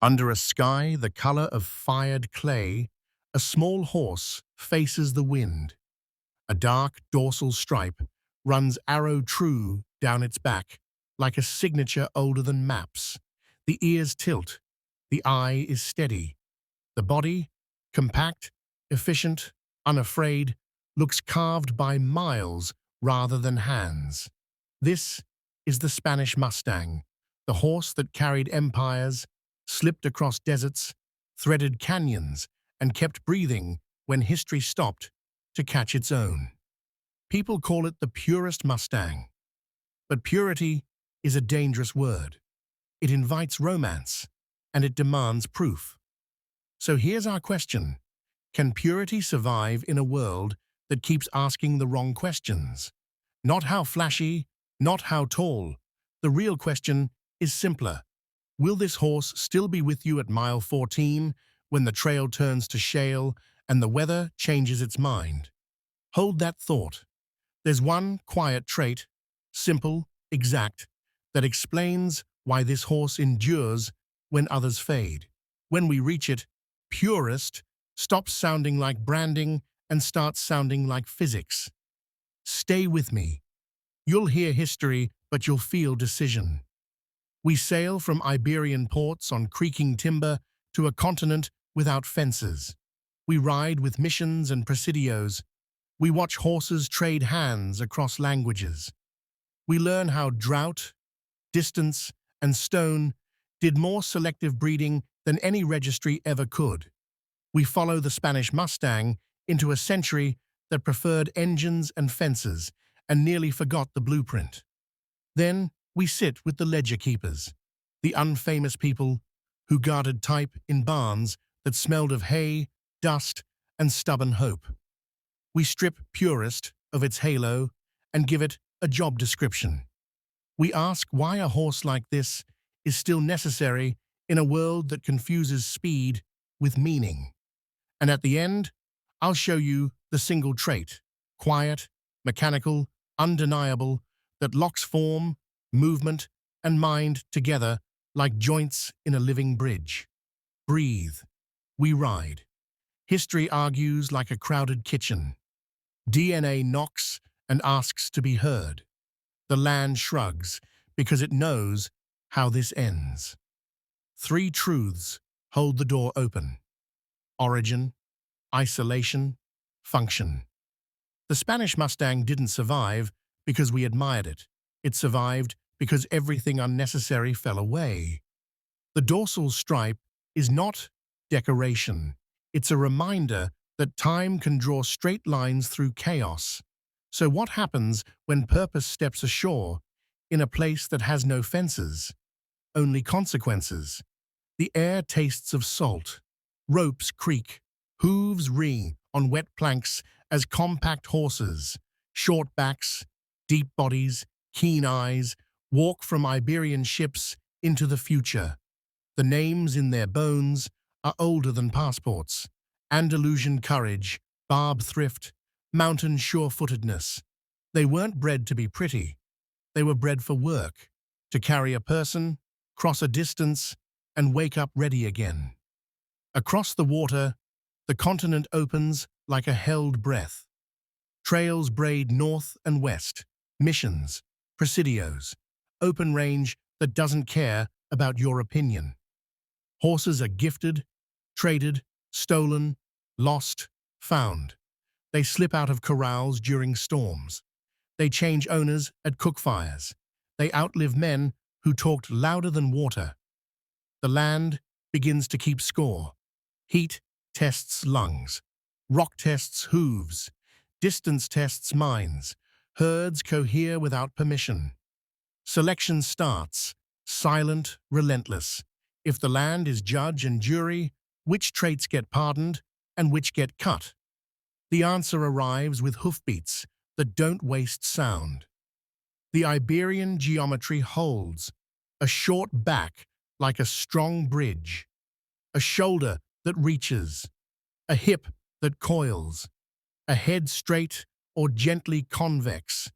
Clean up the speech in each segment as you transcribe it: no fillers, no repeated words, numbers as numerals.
Under a sky the color of fired clay, a small horse faces the wind. A dark dorsal stripe runs arrow-true down its back, like a signature older than maps. The ears tilt, the eye is steady. The body, compact, efficient, unafraid, looks carved by miles rather than hands. This is the Spanish Mustang, the horse that carried empires, slipped across deserts, threaded canyons, and kept breathing when history stopped to catch its own. People call it the purest Mustang. But purity is a dangerous word. It invites romance, and it demands proof. So here's our question. Can purity survive in a world that keeps asking the wrong questions? Not how flashy, not how tall. The real question is simpler. Will this horse still be with you at mile 14 when the trail turns to shale and the weather changes its mind? Hold that thought. There's one quiet trait, simple, exact, that explains why this horse endures when others fade. When we reach it, Purest stops sounding like branding and starts sounding like physics. Stay with me. You'll hear history, but you'll feel decision. We sail from Iberian ports on creaking timber to a continent without fences. We ride with missions and presidios. We watch horses trade hands across languages. We learn how drought, distance, and stone did more selective breeding than any registry ever could. We follow the Spanish Mustang into a century that preferred engines and fences and nearly forgot the blueprint. Then we sit with the ledger keepers, the unfamous people who guarded type in barns that smelled of hay, dust, and stubborn hope. We strip Purest of its halo and give it a job description. We ask why a horse like this is still necessary in a world that confuses speed with meaning. And at the end, I'll show you the single trait, quiet, mechanical, undeniable, that locks form, movement, and mind together like joints in a living bridge. Breathe. We ride. History argues like a crowded kitchen. DNA knocks and asks to be heard. The land shrugs because it knows how this ends. Three truths hold the door open: origin, isolation, function. The Spanish Mustang didn't survive because we admired it. It survived because everything unnecessary fell away. The dorsal stripe is not decoration. It's a reminder that time can draw straight lines through chaos. So what happens when purpose steps ashore in a place that has no fences? Only consequences. The air tastes of salt. Ropes creak. Hooves ring on wet planks as compact horses, short backs, deep bodies, keen eyes, walk from Iberian ships into the future. The names in their bones are older than passports. Andalusian courage, barb thrift, mountain sure-footedness. They weren't bred to be pretty. They were bred for work, to carry a person, cross a distance, and wake up ready again. Across the water, the continent opens like a held breath. Trails braid north and west, missions, presidios, open range that doesn't care about your opinion. Horses are gifted, traded, stolen, lost, found. They slip out of corrals during storms. They change owners at cookfires. They outlive men who talked louder than water. The land begins to keep score. Heat tests lungs. Rock tests hooves. Distance tests minds. Herds cohere without permission. Selection starts, silent, relentless. If the land is judge and jury, which traits get pardoned and which get cut? The answer arrives with hoofbeats that don't waste sound. The Iberian geometry holds, a short back like a strong bridge, a shoulder that reaches, a hip that coils, a head straight or gently convex,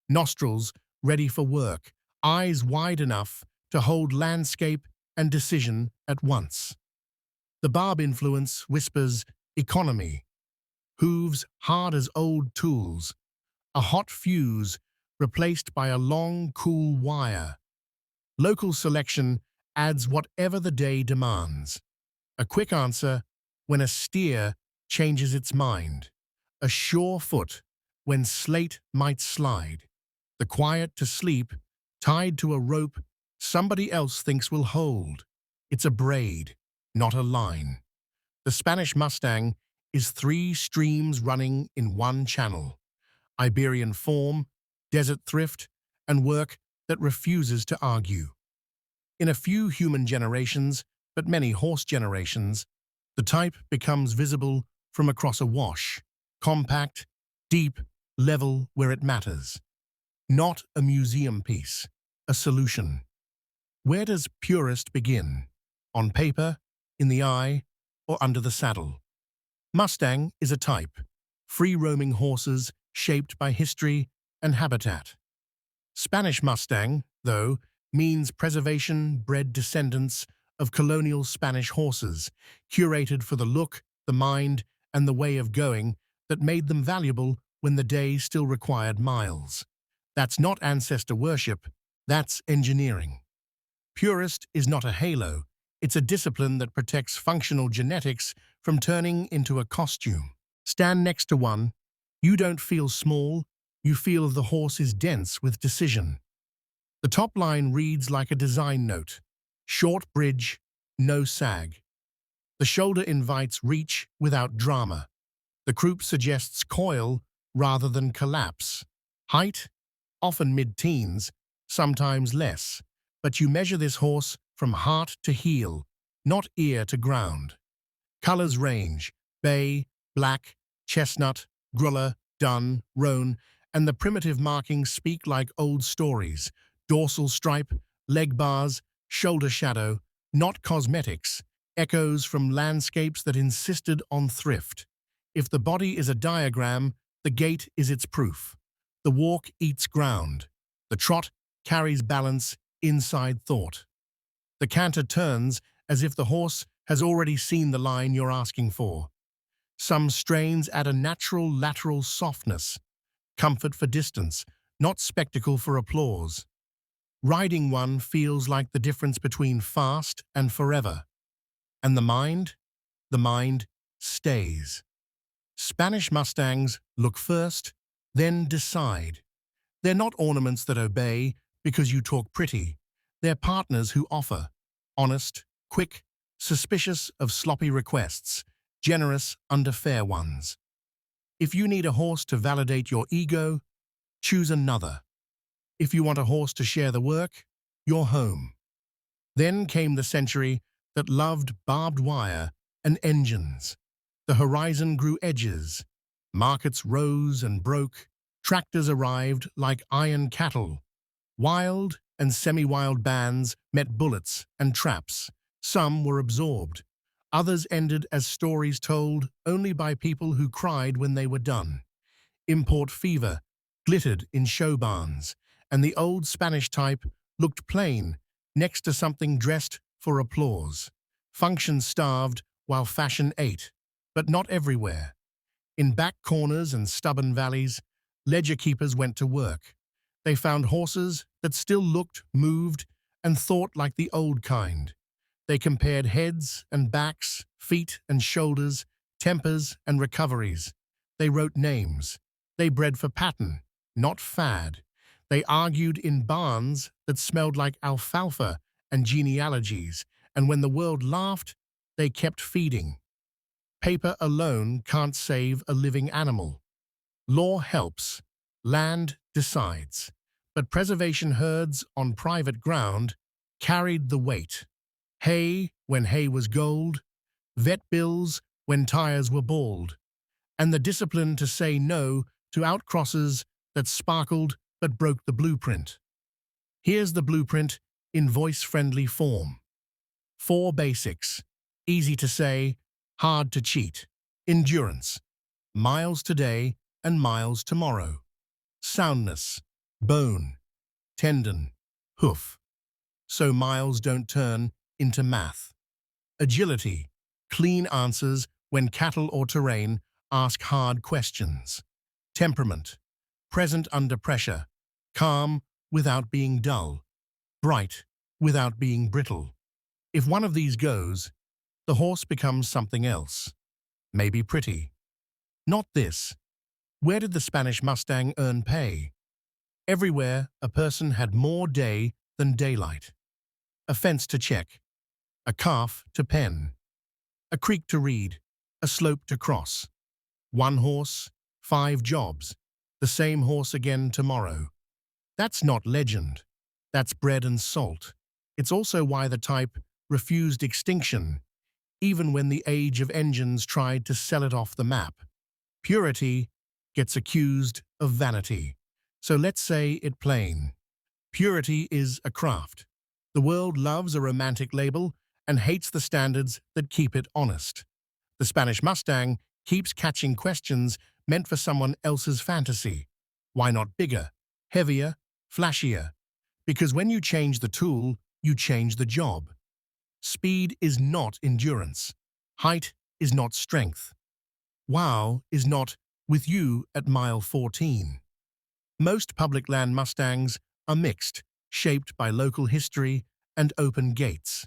nostrils ready for work, eyes wide enough to hold landscape and decision at once. The barb influence whispers economy, hooves hard as old tools, a hot fuse replaced by a long, cool wire. Local selection adds whatever the day demands. A quick answer when a steer changes its mind. A sure foot when slate might slide. The quiet to sleep, tied to a rope somebody else thinks will hold. It's a braid, not a line. The Spanish Mustang is 3 streams running in one channel. Iberian form, desert thrift, and work that refuses to argue. In a few human generations, but many horse generations, the type becomes visible from across a wash, compact, deep, level where it matters. Not a museum piece, a solution. Where does Purest begin? On paper, in the eye, or under the saddle? Mustang is a type, free-roaming horses shaped by history and habitat. Spanish Mustang, though, means preservation-bred descendants of colonial Spanish horses, curated for the look, the mind, and the way of going that made them valuable when the day still required miles. That's not ancestor worship, that's engineering. Purest is not a halo, it's a discipline that protects functional genetics from turning into a costume. Stand next to one, you don't feel small, you feel the horse is dense with decision. The top line reads like a design note. Short bridge, no sag. The shoulder invites reach without drama. The croup suggests coil rather than collapse. Height, often mid-teens, sometimes less, but you measure this horse from heart to heel, not ear to ground. Colors range: bay, black, chestnut, grulla, dun, roan, and the primitive markings speak like old stories. Dorsal stripe, leg bars, shoulder shadow, not cosmetics, echoes from landscapes that insisted on thrift. If the body is a diagram, the gait is its proof. The walk eats ground. The trot carries balance inside thought. The canter turns as if the horse has already seen the line you're asking for. Some strains add a natural lateral softness, comfort for distance, not spectacle for applause. Riding one feels like the difference between fast and forever. And the mind? The mind stays. Spanish Mustangs look first, then decide. They're not ornaments that obey because you talk pretty. They're partners who offer. Honest, quick, suspicious of sloppy requests, generous under fair ones. If you need a horse to validate your ego, choose another. If you want a horse to share the work, you're home. Then came the century that loved barbed wire and engines. The horizon grew edges. Markets rose and broke. Tractors arrived like iron cattle. Wild and semi-wild bands met bullets and traps. Some were absorbed. Others ended as stories told only by people who cried when they were done. Import fever glittered in show barns, and the old Spanish type looked plain next to something dressed for applause. Function starved while fashion ate, but not everywhere. In back corners and stubborn valleys, ledger keepers went to work. They found horses that still looked, moved, and thought like the old kind. They compared heads and backs, feet and shoulders, tempers and recoveries. They wrote names. They bred for pattern, not fad. They argued in barns that smelled like alfalfa and genealogies, and when the world laughed, they kept feeding. Paper alone can't save a living animal. Law helps. Land decides. But preservation herds on private ground carried the weight. Hay when hay was gold, vet bills when tires were bald, and the discipline to say no to outcrosses that sparkled but broke the blueprint. Here's the blueprint in voice-friendly form. 4 basics. Easy to say, hard to cheat. Endurance. Miles today and miles tomorrow. Soundness. Bone. Tendon. Hoof. So miles don't turn into math. Agility, clean answers when cattle or terrain ask hard questions. Temperament, present under pressure, calm without being dull, bright without being brittle. If one of these goes, the horse becomes something else. Maybe pretty. Not this. Where did the Spanish Mustang earn pay? Everywhere a person had more day than daylight. A fence to check, a calf to pen, a creek to read, a slope to cross. One horse, 5 jobs, the same horse again tomorrow. That's not legend. That's bread and salt. It's also why the type refused extinction, even when the age of engines tried to sell it off the map. Purity gets accused of vanity. So let's say it plain. Purity is a craft. The world loves a romantic label and hates the standards that keep it honest. The Spanish Mustang keeps catching questions meant for someone else's fantasy. Why not bigger, heavier, flashier? Because when you change the tool, you change the job. Speed is not endurance. Height is not strength. Wow is not with you at mile 14. Most public land Mustangs are mixed, shaped by local history and open gates.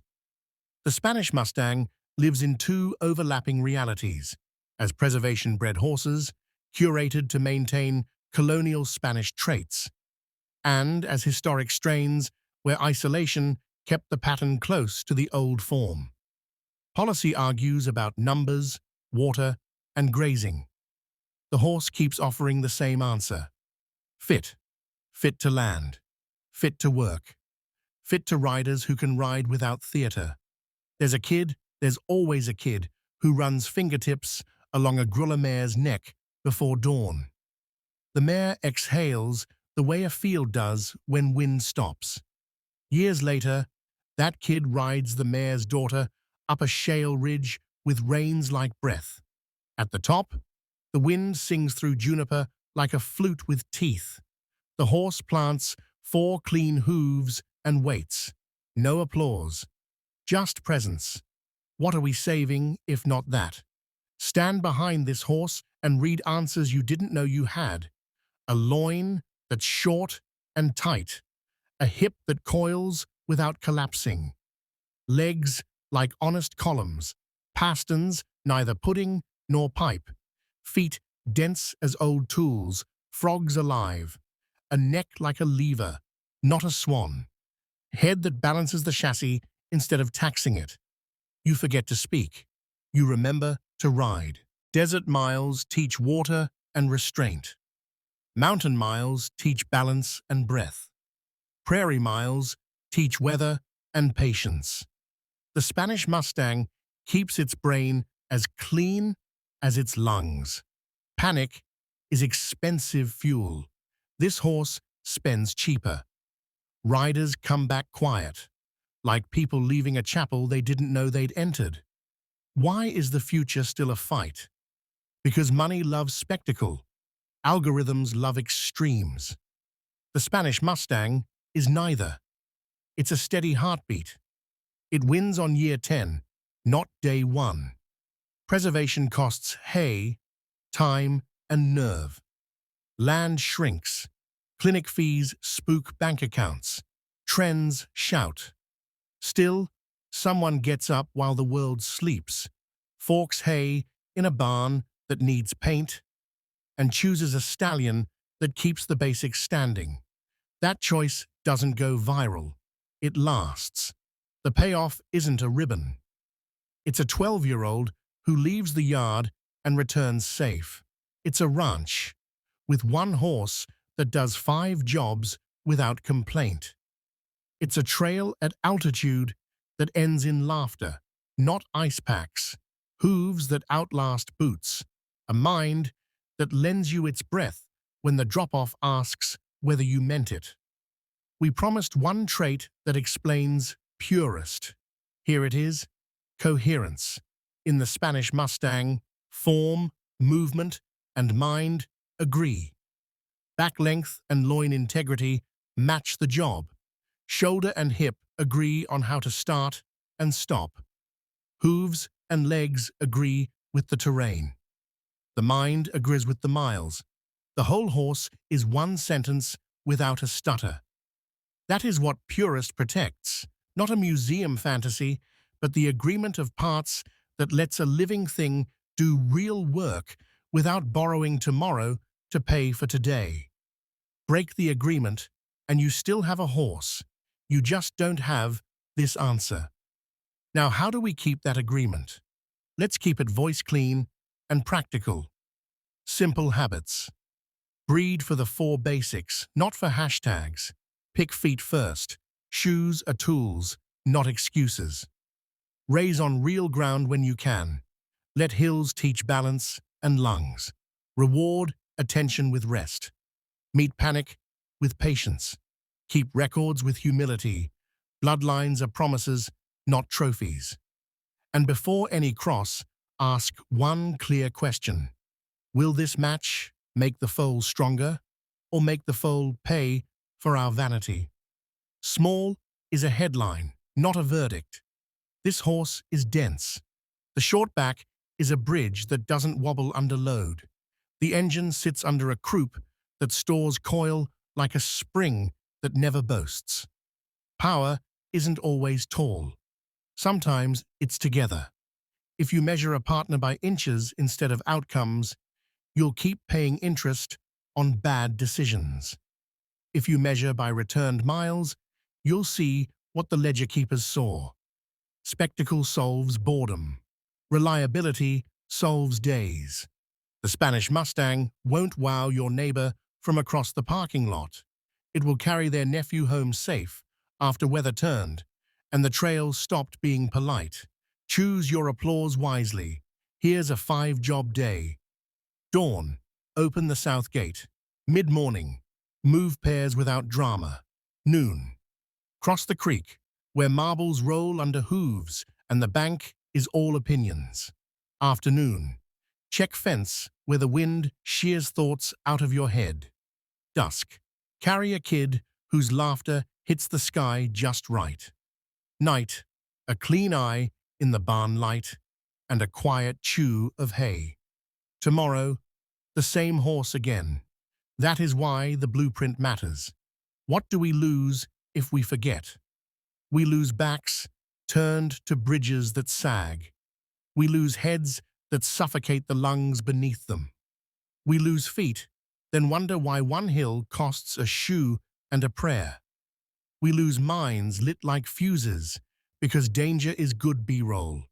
The Spanish Mustang lives in 2 overlapping realities, as preservation-bred horses, curated to maintain colonial Spanish traits, and as historic strains where isolation kept the pattern close to the old form. Policy argues about numbers, water, and grazing. The horse keeps offering the same answer. Fit. Fit to land. Fit to work. Fit to riders who can ride without theater. There's always a kid, who runs fingertips along a grulla mare's neck before dawn. The mare exhales the way a field does when wind stops. Years later, that kid rides the mare's daughter up a shale ridge with reins like breath. At the top, the wind sings through juniper like a flute with teeth. The horse plants 4 clean hooves and waits. No applause. Just presence. What are we saving, if not that? Stand behind this horse and read answers you didn't know you had. A loin that's short and tight. A hip that coils without collapsing. Legs like honest columns. Pasterns neither pudding nor pipe. Feet dense as old tools. Frogs alive. A neck like a lever, not a swan. Head that balances the chassis instead of taxing it. You forget to speak. You remember to ride. Desert miles teach water and restraint. Mountain miles teach balance and breath. Prairie miles teach weather and patience. The Spanish Mustang keeps its brain as clean as its lungs. Panic is expensive fuel. This horse spends cheaper. Riders come back quiet, like people leaving a chapel they didn't know they'd entered. Why is the future still a fight? Because money loves spectacle. Algorithms love extremes. The Spanish Mustang is neither. It's a steady heartbeat. It wins on year 10, not day 1. Preservation costs hay, time, and nerve. Land shrinks. Clinic fees spook bank accounts. Trends shout. Still, someone gets up while the world sleeps, forks hay in a barn that needs paint, and chooses a stallion that keeps the basics standing. That choice doesn't go viral. It lasts. The payoff isn't a ribbon. It's a 12-year-old who leaves the yard and returns safe. It's a ranch with 1 horse that does 5 jobs without complaint. It's a trail at altitude that ends in laughter, not ice packs, hooves that outlast boots, a mind that lends you its breath when the drop-off asks whether you meant it. We promised 1 trait that explains Purest. Here it is, coherence. In the Spanish Mustang, form, movement, and mind agree. Back length and loin integrity match the job. Shoulder and hip agree on how to start and stop. Hooves and legs agree with the terrain. The mind agrees with the miles. The whole horse is one sentence without a stutter. That is what Purest protects, not a museum fantasy, but the agreement of parts that lets a living thing do real work without borrowing tomorrow to pay for today. Break the agreement, and you still have a horse. You just don't have this answer. Now, how do we keep that agreement? Let's keep it voice clean and practical. Simple habits. Breed for the 4 basics, not for hashtags. Pick feet first. Shoes are tools, not excuses. Raise on real ground when you can. Let hills teach balance and lungs. Reward attention with rest. Meet panic with patience. Keep records with humility. Bloodlines are promises, not trophies. And before any cross, ask one clear question. Will this match make the foal stronger, or make the foal pay for our vanity? Small is a headline, not a verdict. This horse is dense. The short back is a bridge that doesn't wobble under load. The engine sits under a croup that stores coil like a spring that never boasts. Power isn't always tall. Sometimes it's together. If you measure a partner by inches instead of outcomes, you'll keep paying interest on bad decisions. If you measure by returned miles, you'll see what the ledger keepers saw. Spectacle solves boredom. Reliability solves days. The Spanish Mustang won't wow your neighbor from across the parking lot. It will carry their nephew home safe after weather turned, and the trail stopped being polite. Choose your applause wisely. Here's a 5-job day. Dawn, open the south gate. Mid-morning, move pairs without drama. Noon, cross the creek, where marbles roll under hooves and the bank is all opinions. Afternoon, check fence where the wind shears thoughts out of your head. Dusk, carry a kid whose laughter hits the sky just right. Night, a clean eye in the barn light and a quiet chew of hay. Tomorrow, the same horse again. That is why the blueprint matters. What do we lose if we forget? We lose backs turned to bridges that sag. We lose heads that suffocate the lungs beneath them. We lose feet, then wonder why one hill costs a shoe and a prayer. We lose minds lit like fuses because danger is good B-roll.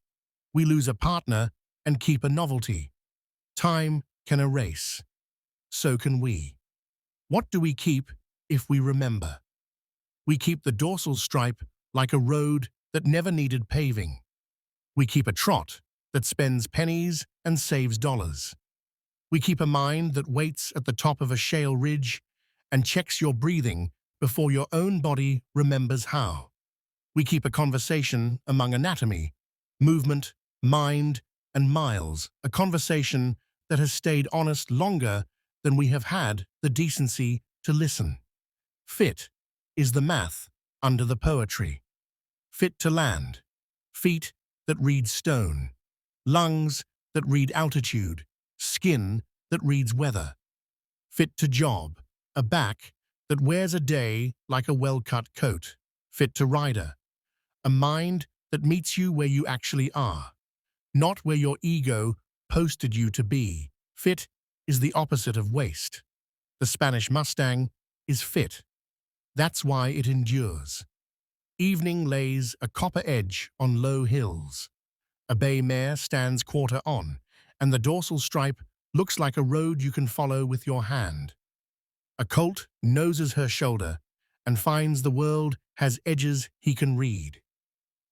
We lose a partner and keep a novelty. Time can erase. So can we. What do we keep if we remember? We keep the dorsal stripe like a road that never needed paving. We keep a trot that spends pennies and saves dollars. We keep a mind that waits at the top of a shale ridge and checks your breathing before your own body remembers how. We keep a conversation among anatomy, movement, mind, and miles, a conversation that has stayed honest longer than we have had the decency to listen. Fit is the math under the poetry. Fit to land, feet that read stone, lungs that read altitude, skin that reads weather. Fit to job, a back that wears a day like a well-cut coat. Fit to rider, a mind that meets you where you actually are, not where your ego posted you to be. Fit is the opposite of waste. The Spanish Mustang is fit. That's why it endures. Evening lays a copper edge on low hills. A bay mare stands quarter on, and the dorsal stripe looks like a road you can follow with your hand. A colt noses her shoulder and finds the world has edges he can read.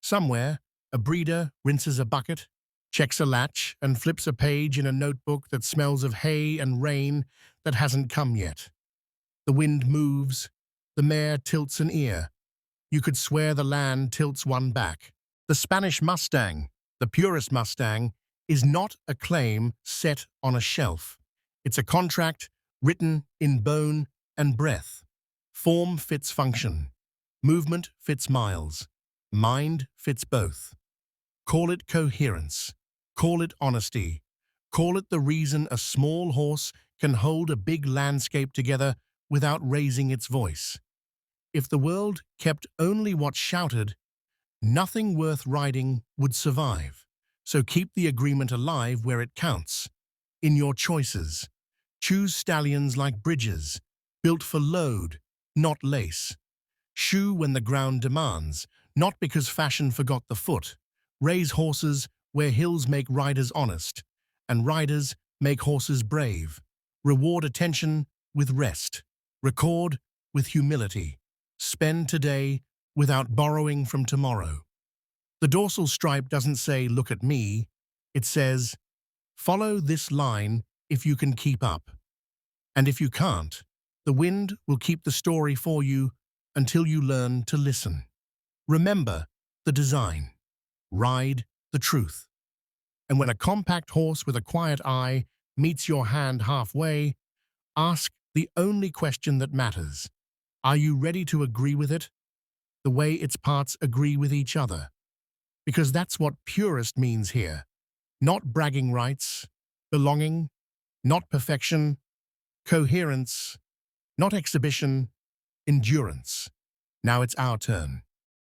Somewhere, a breeder rinses a bucket, checks a latch, and flips a page in a notebook that smells of hay and rain that hasn't come yet. The wind moves, the mare tilts an ear. You could swear the land tilts one back. The Spanish Mustang, the Purest Mustang, is not a claim set on a shelf. It's a contract written in bone and breath. Form fits function. Movement fits miles. Mind fits both. Call it coherence. Call it honesty. Call it the reason a small horse can hold a big landscape together without raising its voice. If the world kept only what shouted, nothing worth riding would survive. So keep the agreement alive where it counts. In your choices. Choose stallions like bridges, built for load, not lace. Shoe when the ground demands, not because fashion forgot the foot. Raise horses where hills make riders honest, and riders make horses brave. Reward attention with rest. Record with humility. Spend today without borrowing from tomorrow. The dorsal stripe doesn't say, "Look at me." It says, "Follow this line if you can keep up." And if you can't, the wind will keep the story for you until you learn to listen. Remember the design. Ride the truth. And when a compact horse with a quiet eye meets your hand halfway, ask the only question that matters. Are you ready to agree with it? The way its parts agree with each other. Because that's what purest means here. Not bragging rights, belonging, not perfection, coherence, not exhibition, endurance. Now it's our turn.